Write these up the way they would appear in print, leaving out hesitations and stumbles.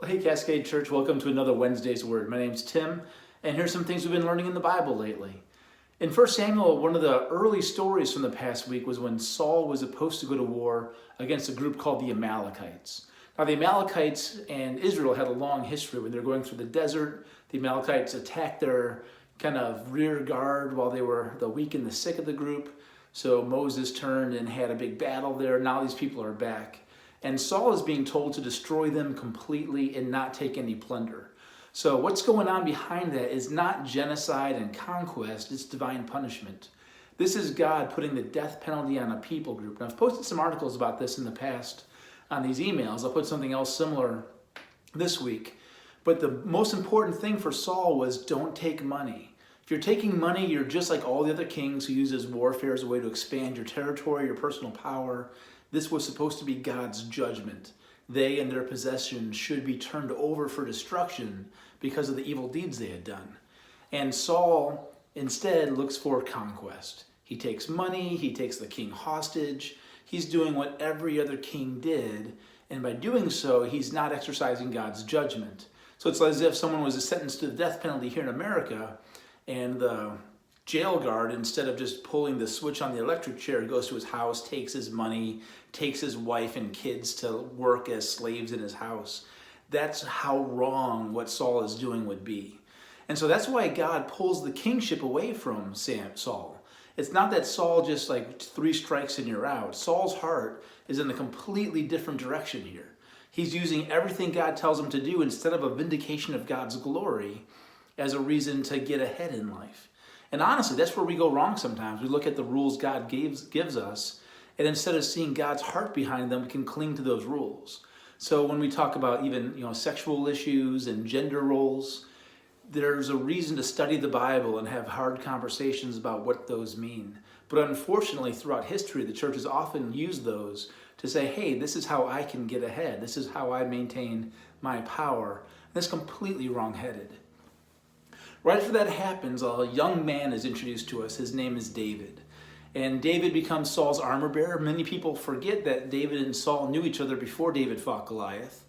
Hey Cascade Church, welcome to another Wednesday's Word. My name's Tim, and here's some things we've been learning in the Bible lately. In 1 Samuel, one of the early stories from the past week was when Saul was supposed to go to war against a group called the Amalekites. Now the Amalekites and Israel had a long history. When they were going through the desert, the Amalekites attacked their kind of rear guard while they were the weak and the sick of the group. So Moses turned and had a big battle there. Now these people are back. And Saul is being told to destroy them completely and not take any plunder. So what's going on behind that is not genocide and conquest, it's divine punishment. This is God putting the death penalty on a people group. Now I've posted some articles about this in the past on these emails. I'll put something else similar this week. But the most important thing for Saul was don't take money. If you're taking money, you're just like all the other kings who uses warfare as a way to expand your territory, your personal power. This was supposed to be God's judgment. They and their possessions should be turned over for destruction because of the evil deeds they had done. And Saul instead looks for conquest. He takes money, he takes the king hostage. He's doing what every other king did, and by doing so, he's not exercising God's judgment. So it's as if someone was sentenced to the death penalty here in America, and the jail guard, instead of just pulling the switch on the electric chair, goes to his house, takes his money, takes his wife and kids to work as slaves in his house. That's how wrong what Saul is doing would be. And so that's why God pulls the kingship away from Saul. It's not that Saul just like 3 strikes and you're out. Saul's heart is in a completely different direction here. He's using everything God tells him to do instead of a vindication of God's glory as a reason to get ahead in life. And honestly, that's where we go wrong sometimes. We look at the rules God gives us, and instead of seeing God's heart behind them, we can cling to those rules. So when we talk about even sexual issues and gender roles, there's a reason to study the Bible and have hard conversations about what those mean. But unfortunately, throughout history, the church has often used those to say, hey, this is how I can get ahead. This is how I maintain my power. And that's completely wrong-headed. Right after that happens, a young man is introduced to us. His name is David. And David becomes Saul's armor bearer. Many people forget that David and Saul knew each other before David fought Goliath.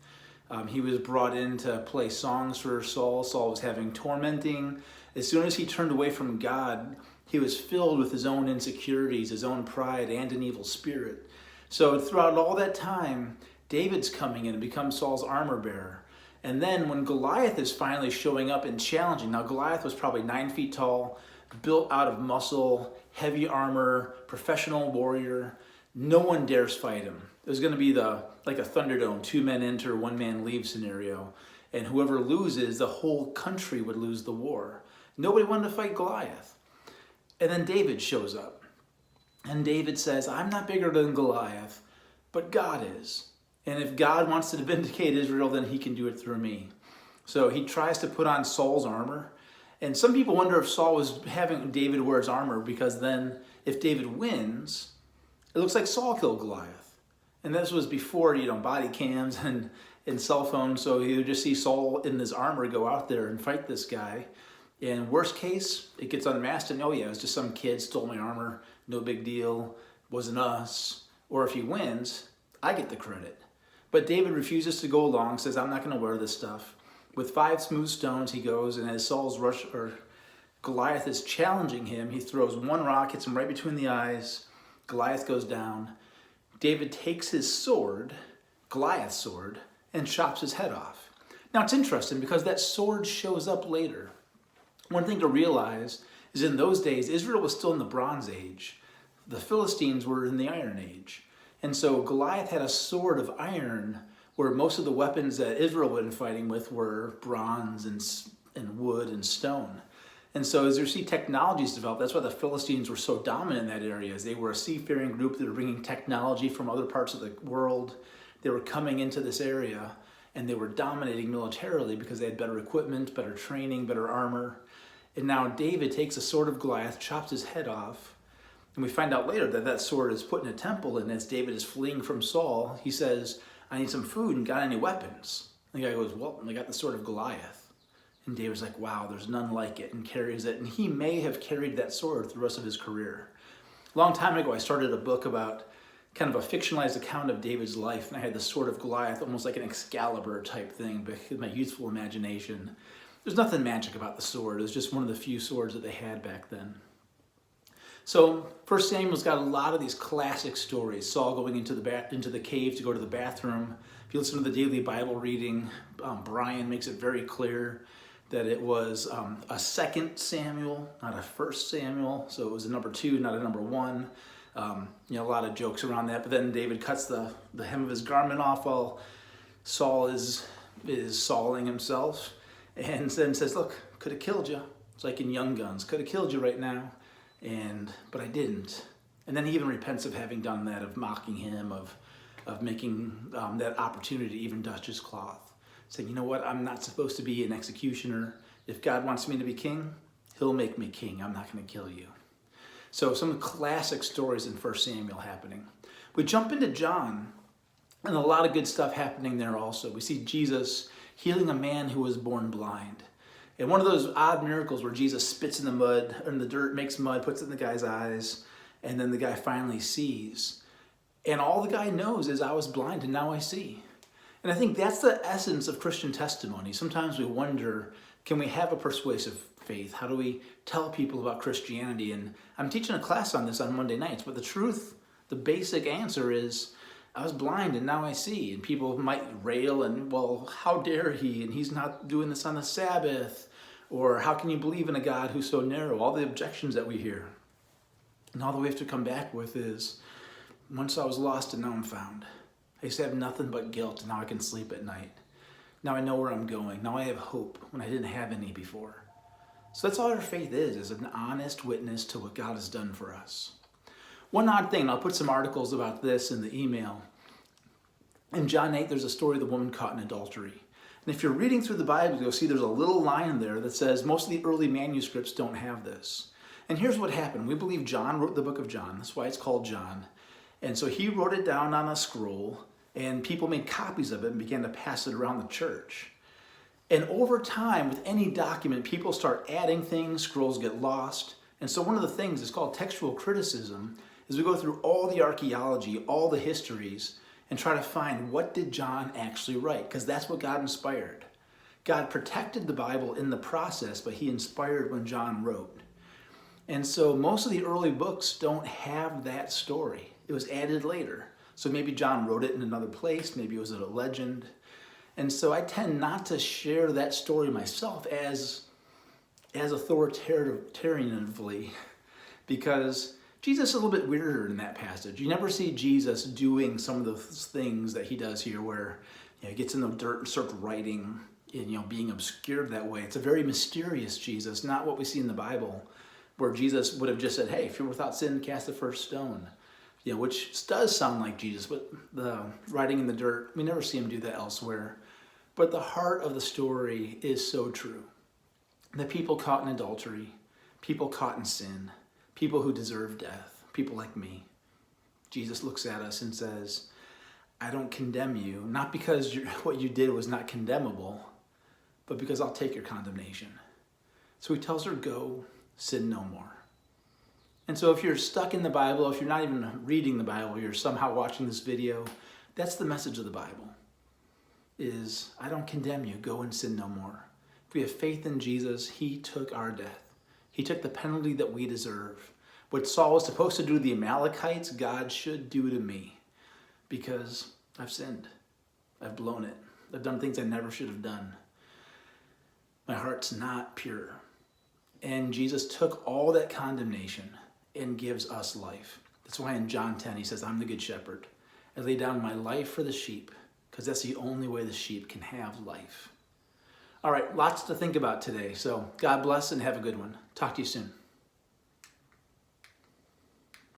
He was brought in to play songs for Saul. Saul was having tormenting. As soon as he turned away from God, he was filled with his own insecurities, his own pride, and an evil spirit. So throughout all that time, David's coming in and becomes Saul's armor bearer. And then when Goliath is finally showing up and challenging, now Goliath was probably 9 feet tall, built out of muscle, heavy armor, professional warrior. No one dares fight him. It was going to be like a Thunderdome, 2 men enter, 1 man leave scenario. And whoever loses, the whole country would lose the war. Nobody wanted to fight Goliath. And then David shows up. And David says, I'm not bigger than Goliath, but God is. And if God wants to vindicate Israel, then he can do it through me. So he tries to put on Saul's armor. And some people wonder if Saul was having David wear his armor because then if David wins, it looks like Saul killed Goliath. And this was before, body cams and cell phones. So you would just see Saul in his armor go out there and fight this guy. And worst case, it gets unmasked and, oh yeah, it was just some kid stole my armor. No big deal. Wasn't us. Or if he wins, I get the credit. But David refuses to go along, says, I'm not going to wear this stuff. With 5 smooth stones, he goes, and as Goliath is challenging him, he throws 1 rock, hits him right between the eyes. Goliath goes down. David takes his sword, Goliath's sword, and chops his head off. Now it's interesting because that sword shows up later. One thing to realize is in those days, Israel was still in the Bronze Age. The Philistines were in the Iron Age. And so Goliath had a sword of iron where most of the weapons that Israel had been fighting with were bronze and wood and stone. And so as you see technologies develop, that's why the Philistines were so dominant in that area. As they were a seafaring group that were bringing technology from other parts of the world. They were coming into this area and they were dominating militarily because they had better equipment, better training, better armor. And now David takes a sword of Goliath, chops his head off. And we find out later that that sword is put in a temple, and as David is fleeing from Saul, he says, I need some food and got any weapons? And the guy goes, well, I got the sword of Goliath. And David's like, wow, there's none like it, and carries it. And he may have carried that sword through the rest of his career. A long time ago, I started a book about kind of a fictionalized account of David's life, and I had the sword of Goliath, almost like an Excalibur type thing, because my youthful imagination. There's nothing magic about the sword. It was just one of the few swords that they had back then. So 1 Samuel's got a lot of these classic stories. Saul going into the cave to go to the bathroom. If you listen to the daily Bible reading, Brian makes it very clear that it was a 2 Samuel, not a 1 Samuel. So it was a number 2, not a number 1. A lot of jokes around that. But then David cuts the hem of his garment off while Saul is Sauling himself, and then says, "Look, could have killed you." It's like in Young Guns, could have killed you right now. But I didn't. And then he even repents of having done that, of mocking him, of making that opportunity to even touch his cloth. Saying, you know what, I'm not supposed to be an executioner. If God wants me to be king, he'll make me king. I'm not going to kill you. So some classic stories in 1 Samuel happening. We jump into John, and a lot of good stuff happening there also. We see Jesus healing a man who was born blind. And one of those odd miracles where Jesus spits in the mud, or in the dirt, makes mud, puts it in the guy's eyes, and then the guy finally sees. And all the guy knows is, I was blind and now I see. And I think that's the essence of Christian testimony. Sometimes we wonder, can we have a persuasive faith? How do we tell people about Christianity? And I'm teaching a class on this on Monday nights, but the truth, the basic answer is, I was blind and now I see. And people might rail and, well, how dare he? And he's not doing this on the Sabbath. Or how can you believe in a God who's so narrow? All the objections that we hear. And all that we have to come back with is, once I was lost and now I'm found. I used to have nothing but guilt, and now I can sleep at night. Now I know where I'm going. Now I have hope when I didn't have any before. So that's all our faith is an honest witness to what God has done for us. One odd thing, and I'll put some articles about this in the email. In John 8, there's a story of the woman caught in adultery. And if you're reading through the Bible, you'll see there's a little line there that says most of the early manuscripts don't have this. And here's what happened. We believe John wrote the book of John. That's why it's called John. And so he wrote it down on a scroll, and people made copies of it and began to pass it around the church. And over time, with any document, people start adding things, scrolls get lost. And so one of the things is called textual criticism, is we go through all the archaeology, all the histories, and try to find, what did John actually write? Because that's what God inspired. God protected the Bible in the process, but he inspired when John wrote. And so most of the early books don't have that story. It was added later. So maybe John wrote it in another place, maybe it was a legend. And so I tend not to share that story myself as authoritatively, because Jesus is a little bit weirder in that passage. You never see Jesus doing some of the things that he does here, where he gets in the dirt and starts writing and being obscured that way. It's a very mysterious Jesus, not what we see in the Bible, where Jesus would have just said, "Hey, if you're without sin, cast the first stone." Which does sound like Jesus, but the writing in the dirt, we never see him do that elsewhere. But the heart of the story is so true. The people caught in adultery, people caught in sin, people who deserve death, people like me. Jesus looks at us and says, I don't condemn you, not because what you did was not condemnable, but because I'll take your condemnation. So he tells her, go, sin no more. And so if you're stuck in the Bible, if you're not even reading the Bible, you're somehow watching this video, that's the message of the Bible, is I don't condemn you, go and sin no more. If we have faith in Jesus, he took our death. He took the penalty that we deserve. What Saul was supposed to do to the Amalekites, God should do to me, because I've sinned. I've blown it. I've done things I never should have done. My heart's not pure. And Jesus took all that condemnation and gives us life. That's why in John 10 he says, I'm the good shepherd. I lay down my life for the sheep, because that's the only way the sheep can have life. All right, lots to think about today. So God bless and have a good one. Talk to you soon.